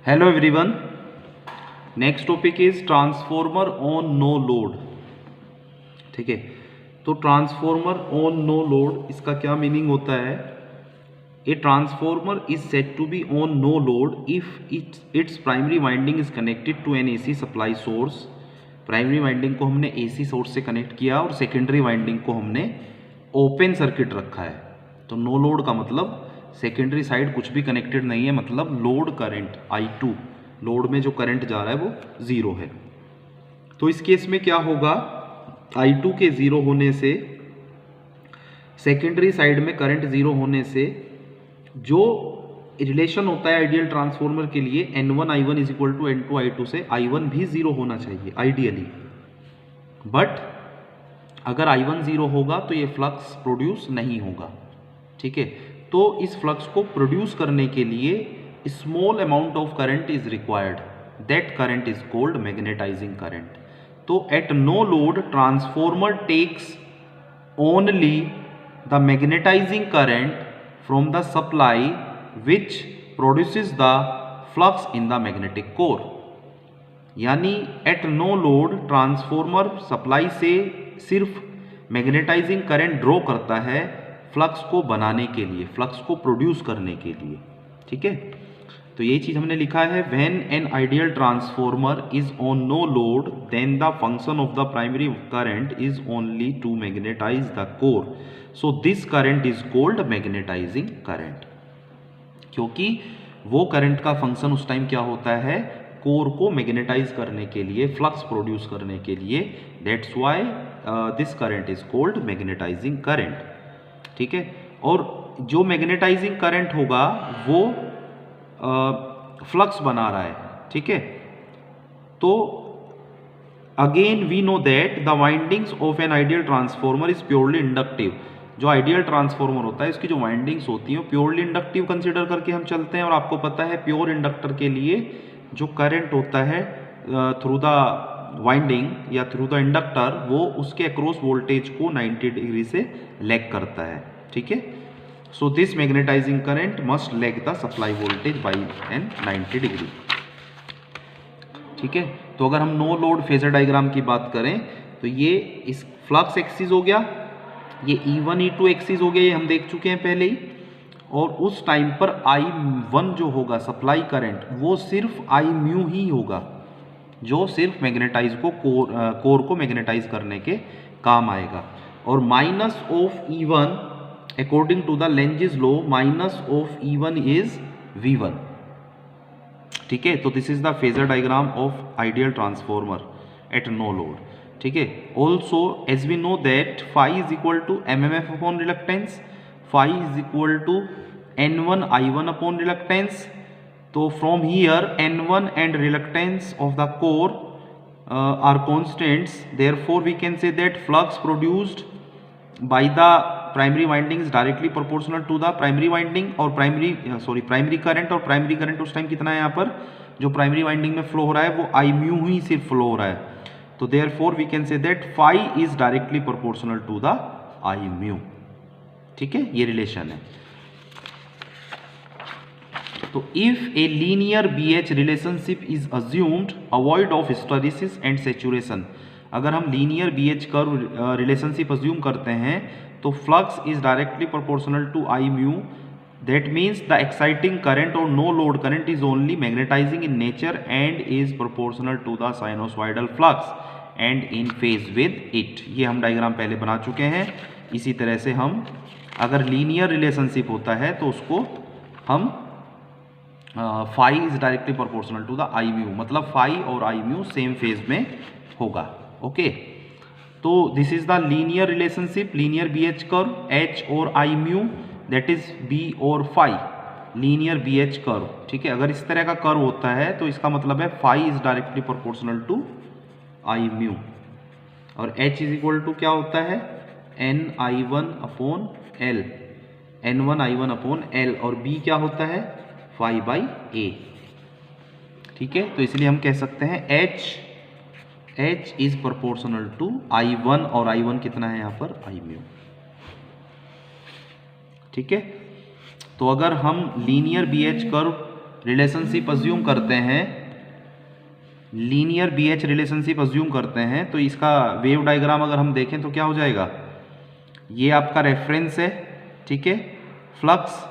Hello everyone, next topic is transformer on no load. ठीक है, तो ट्रांसफॉर्मर ऑन नो लोड इसका क्या मीनिंग होता है? A transformer is said to be on no load if its primary winding is connected to an AC supply source. Primary winding को हमने AC source से कनेक्ट किया और सेकेंडरी वाइंडिंग को हमने ओपन सर्किट रखा है। तो नो लोड का मतलब सेकेंडरी साइड कुछ भी कनेक्टेड नहीं है, मतलब लोड करंट I2, लोड में जो करंट जा रहा है वो जीरो है। तो इस केस में क्या होगा, I2 के जीरो होने से, सेकेंडरी साइड में करंट जीरो होने से जो रिलेशन होता है आइडियल ट्रांसफॉर्मर के लिए N1I1 is equal to N2I2 से I1 भी जीरो होना चाहिए आइडियली। बट अगर I1 जीरो होगा तो ये फ्लक्स प्रोड्यूस नहीं होगा। ठीक है, तो इस फ्लक्स को प्रोड्यूस करने के लिए small amount of current is required, that current is called magnetising current. तो at no load transformer takes only the magnetising current from the supply which produces the flux in the magnetic core. यानी at no load transformer supply से सिर्फ magnetising current draw करता है flux को बनाने के लिए, फ्लक्स को प्रोड्यूस करने के लिए। ठीक है, तो ये चीज हमने लिखा है, when an ideal transformer is on no load then the function of the primary current is only to magnetise the core, so this current is called magnetising current. क्योंकि वो करंट का फंक्शन उस टाइम क्या होता है, core को magnetise करने के लिए, फ्लक्स प्रोड्यूस करने के लिए, that's why this current is called magnetising current. ठीक है, और जो मैग्नेटाइजिंग करंट होगा वो फ्लक्स बना रहा है। ठीक है, तो again we know that the windings of an ideal transformer is purely inductive. जो आइडियल ट्रांसफॉर्मर होता है इसकी जो वाइंडिंग्स होती हैं प्योरली इंडक्टिव कंसीडर करके हम चलते हैं। और आपको पता है प्योर इंडक्टर के लिए जो करंट होता है थ्रू द वाइंडिंग या थ्रू द इंडक्टर, वो उसके अक्रॉस वोल्टेज को 90 डिग्री से लैग करता है। ठीक है, so this magnetising current must lag the supply voltage by an 90 degree. ठीक है, तो अगर हम नो लोड फेजर डायग्राम की बात करें तो ये इस फ्लक्स एक्सिस हो गया, ये E1 E2 एक्सिस हो गया, ये हम देख चुके हैं पहले ही। और उस टाइम पर I1 जो होगा सप्लाई करंट वो सिर्फ I म्यू ही होगा, जो सिर्फ मैग्नेटाइज को कोर को मैग्नेटाइज करने के काम आएगा। और minus of E1 according to the Lenz's law, minus of E1 is V1। ठीक है, तो this is the phasor diagram of ideal transformer at no load. ठीक है, also as we know that phi is equal to MMF upon reluctance, phi is equal to N1I1 upon reluctance. तो from here N1 and reluctance of the core are constants, therefore we can say that flux produced by the primary winding is directly proportional to the primary winding और primary current। और primary current उस time कितना है, यहाँ पर जो primary winding में flow हो रहा है वो I म्यू ही सिर्फ फ्लो हो रहा है। तो therefore we can say that phi is directly proportional to the I mu. ठीक है, ये रिलेशन है। तो if a linear BH relationship is assumed, avoid of hysteresis and saturation. अगर हम linear BH curve relationship assume करते हैं तो flux is directly proportional to I mu, that means the exciting current और no load current is only magnetising in nature and is proportional to the sinusoidal flux and in phase with it. ये हम diagram पहले बना चुके हैं। इसी तरह से हम अगर लीनियर रिलेशनशिप होता है तो उसको हम phi is directly proportional to the I mu, मतलब फाई और I म्यू सेम फेज में होगा। ओके, तो this is the linear relationship, linear BH curve H और I mu, that is B और फाई, लीनियर BH कर्व। ठीक है, अगर इस तरह का कर्व होता है तो इसका मतलब है phi is directly proportional to I mu. और H इज इक्वल टू क्या होता है, N1I1 upon L, N1I1 upon L। और B क्या होता है, फाई बाई A। ठीक है, तो इसलिए हम कह सकते हैं H is proportional to I1, और I1 कितना है यहाँ पर, I म्यू। ठीक है, तो अगर हम linear BH curve relationship assume करते हैं, लीनियर BH रिलेशनशिप अज्यूम करते हैं, तो इसका वेव डायग्राम अगर हम देखें तो क्या हो जाएगा, ये आपका रेफरेंस है, ठीक है, फ्लक्स,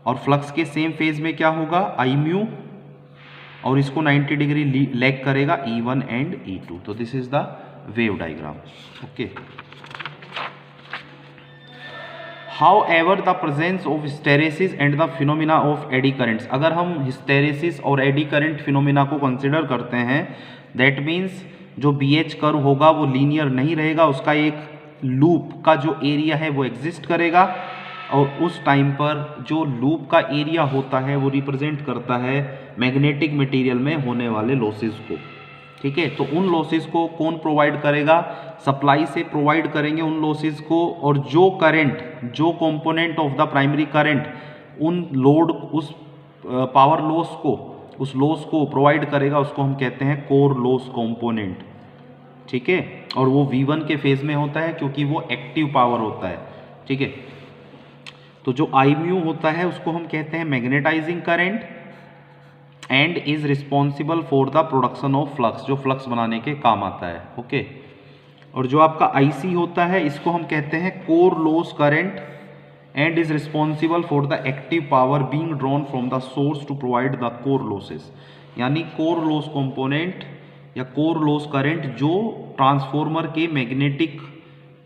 और फ्लक्स के सेम फेज में क्या होगा आई म्यू, और इसको 90 डिग्री लैग करेगा E1 एंड E2। तो this is the wave diagram. Okay, However, the presence of hysteresis and the phenomena of eddy currents, अगर हम hysteresis और eddy current phenomena को कंसिडर करते हैं, that means जो BH कर्व होगा वो लीनियर नहीं रहेगा, उसका एक लूप का जो एरिया है वो एग्जिस्ट करेगा, और उस टाइम पर जो लूप का एरिया होता है वो रिप्रेजेंट करता है मैग्नेटिक मटेरियल में होने वाले लॉसेस को, ठीक है। तो उन लॉसेस को कौन प्रोवाइड करेगा, सप्लाई से प्रोवाइड करेंगे उन लॉसेस को, और जो करंट, जो component of the primary current उन लोड, उस पावर लॉस को, उस लॉस को प्रोवाइड करेगा, उसको हम कहते हैं कोर लॉस कंपोनेंट, ठीक है। और वो V1 के फेज में होता है क्योंकि वो एक्टिव पावर होता है, ठीक है। तो जो I म्यू होता है उसको हम कहते हैं magnetising current, and is responsible for the production of flux, जो फ्लक्स बनाने के काम आता है, ओके। और जो आपका IC होता है इसको हम कहते हैं core loss current, and is responsible for the active power being drawn from the source to provide the core losses, यानी कोर लॉस कंपोनेंट या कोर लॉस करंट जो ट्रांसफॉर्मर के मैग्नेटिक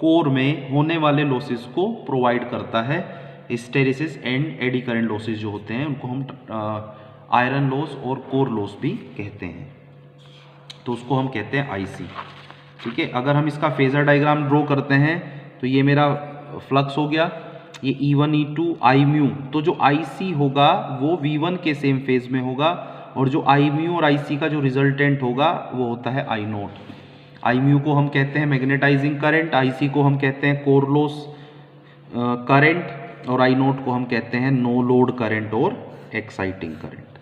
कोर में होने वाले लॉसेस को प्रोवाइड करता है। Hysteresis and eddy current losses जो होते हैं उनको हम आयरन लॉस और कोर लॉस भी कहते हैं, तो उसको हम कहते हैं IC, ठीक है। अगर हम इसका फेजर डायग्राम ड्रॉ करते हैं तो ये मेरा फ्लक्स हो गया, ये E1 E2 I म्यू, तो जो IC होगा वो V1 के सेम फेज में होगा, और जो I म्यू और IC का जो रिजल्टेंट होगा वो होता है I नोट। I म्यू को हम कहते हैं मैग्नेटाइजिंग करंट, IC को हम कहते हैं कोर लॉस करंट, और I नोट को हम कहते हैं नो लोड करंट और एक्साइटिंग करंट,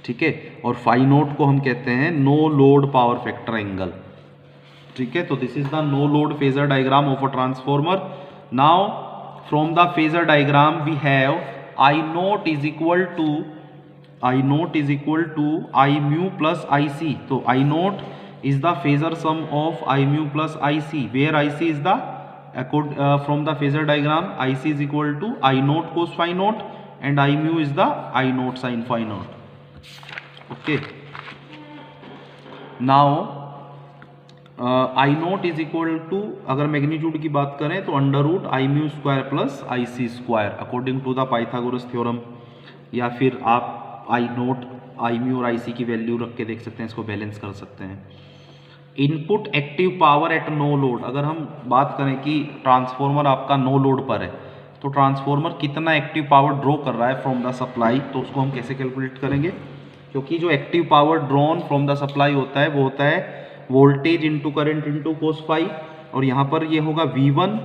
ठीक है। और फाई नोट को हम कहते हैं no load power factor angle, ठीक है। तो this is the no load phasor diagram of a transformer. Now from the phasor diagram we have I naught is equal to I mu plus IC। तो I naught is the phasor some of I mu plus IC, where IC is the from the phasor diagram IC is equal to I naught cos phi naught, and I mu is the I naught sine phi naught, okay. Now I naught is equal to, अगर magnitude की बात करें तो under root I mu square plus IC square according to the Pythagoras theorem, या फिर आप I naught, I mu और IC की वैल्यू रख के देख सकते हैं, इसको बैलेंस कर सकते हैं। Input active power at no load, अगर हम बात करें कि ट्रांसफॉर्मर आपका नो लोड पर है तो ट्रांसफॉर्मर कितना एक्टिव पावर ड्रॉ कर रहा है फ्रॉम द सप्लाई, तो उसको हम कैसे कैलकुलेट करेंगे, क्योंकि जो active power drawn from the supply होता है वो होता है voltage into current into cos phi, और यहाँ पर ये होगा V1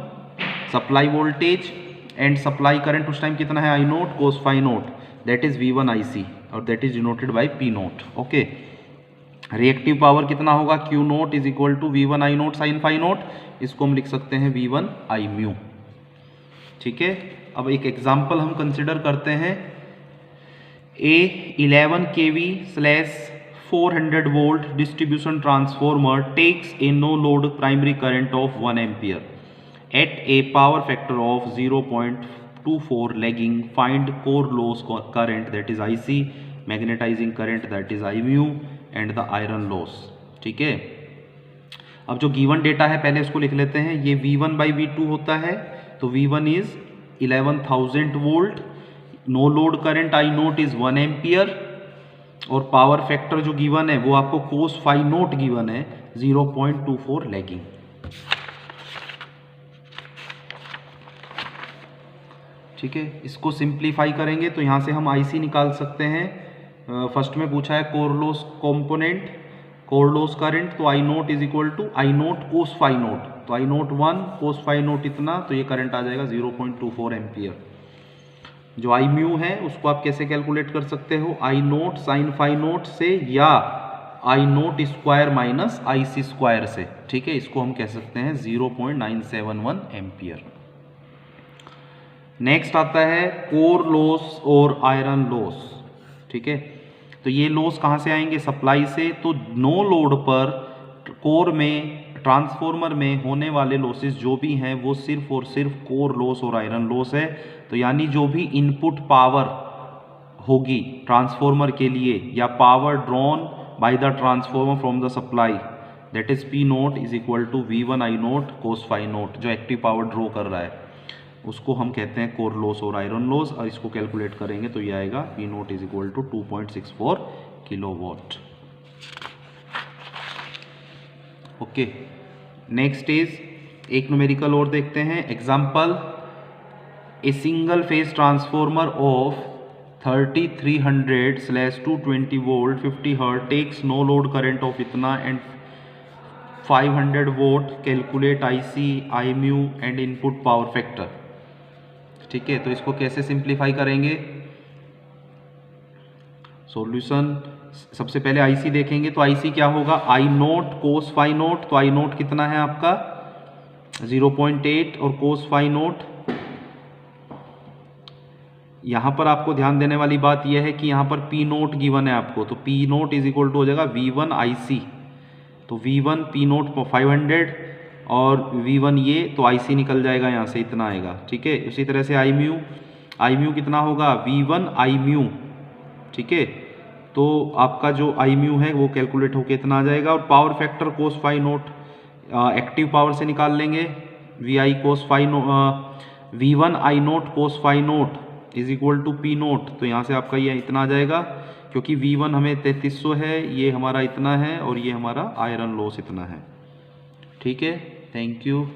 supply voltage and supply current उस टाइम कितना है I naught cos phi naught, that is V1 IC, और that is denoted by P naught, okay. Reactive power कितना होगा Q naught is equal to V1 I naught sine phi naught, इसको हम लिख सकते हैं V1 I म्यू, ठीक है। अब एक एग्जाम्पल हम कंसिडर करते हैं, A 11 kV / 400 volt distribution transformer takes a no load primary current of 1 ampere at a power factor of 0.24 lagging. Find core loss current, that is IC, magnetizing current, that is I mu, and the iron loss, ठीक है। अब जो given data है पहले इसको लिख लेते हैं, ये V1/V2 होता है, तो V1 is 11,000 volt, no load current I naught is 1 ampere, और पावर फैक्टर जो गिवन है वो आपको कोस फाई नोट गिवन है 0.24 लैगिंग, ठीक है। इसको सिंप्लीफाई करेंगे तो यहाँ से हम IC निकाल सकते हैं। फर्स्ट में पूछा है core loss component, core loss current, तो I naught is equal to I naught cos phi naught, तो I naught 1 cos phi naught इतना, तो ये करंट आ जाएगा 0.24 एम्पियर। जो I म्यू है उसको आप कैसे कैलकुलेट कर सकते हो, I naught sine phi naught से या I naught square minus IC square से, ठीक है। इसको हम कह सकते हैं 0.971 एम्पियर। नेक्स्ट आता है कोर लॉस और आयरन लॉस। ठीक है, तो ये लॉस कहाँ से आएंगे? सप्लाई से। तो नो लोड पर कोर में, ट्रांसफॉर्मर में होने वाले लॉसेस जो भी हैं वो सिर्फ और सिर्फ कोर लॉस और आयरन लॉस है। तो यानी जो भी इनपुट पावर होगी ट्रांसफॉर्मर के लिए या power drawn by the transformer from the supply, that is P naught is equal to V1 I naught cos phi naught, जो एक्टिव पावर ड्रॉ कर रहा है उसको हम कहते हैं कोर लॉस और आयरन लॉस। और इसको कैलकुलेट करेंगे तो ये आएगा P naught is equal to 2.64 kilowatt. Okay, next is एक न्यूमेरिकल और देखते हैं। Example, a single phase transformer of 3300/220 volt 50 hertz takes no load current of इतना and 500 watt, calculate IC, IMU and input power factor. ठीक है, तो इसको कैसे सिंप्लीफाई करेंगे? सॉल्यूशन, सबसे पहले IC देखेंगे तो IC क्या होगा? I naught cos phi naught. तो I नोट कितना है आपका? 0.8 और कोस फाई नोट। यहाँ पर आपको ध्यान देने वाली बात यह है कि यहाँ पर P नोट गिवन है आपको, तो P naught is equal to हो जाएगा V1 IC। तो V1 P नोट 500 और V1 ये, तो IC निकल जाएगा यहाँ से, इतना आएगा। ठीक है, उसी तरह से IMU कितना होगा? V1 IMU। ठीक है, तो आपका जो IMU है वो कैलकुलेट होके इतना आ जाएगा। और power factor cos phi naught active power से निकाल लेंगे, VI cos phi V1 I naught cos phi naught is equal to P naught. तो यहाँ से आपका ये इतना आ जाएगा, क्योंकि V1 हमें 3300 है, ये हमारा इतना है और ये हमारा आयरन लॉस इतना है। ठीक है, थैंक यू।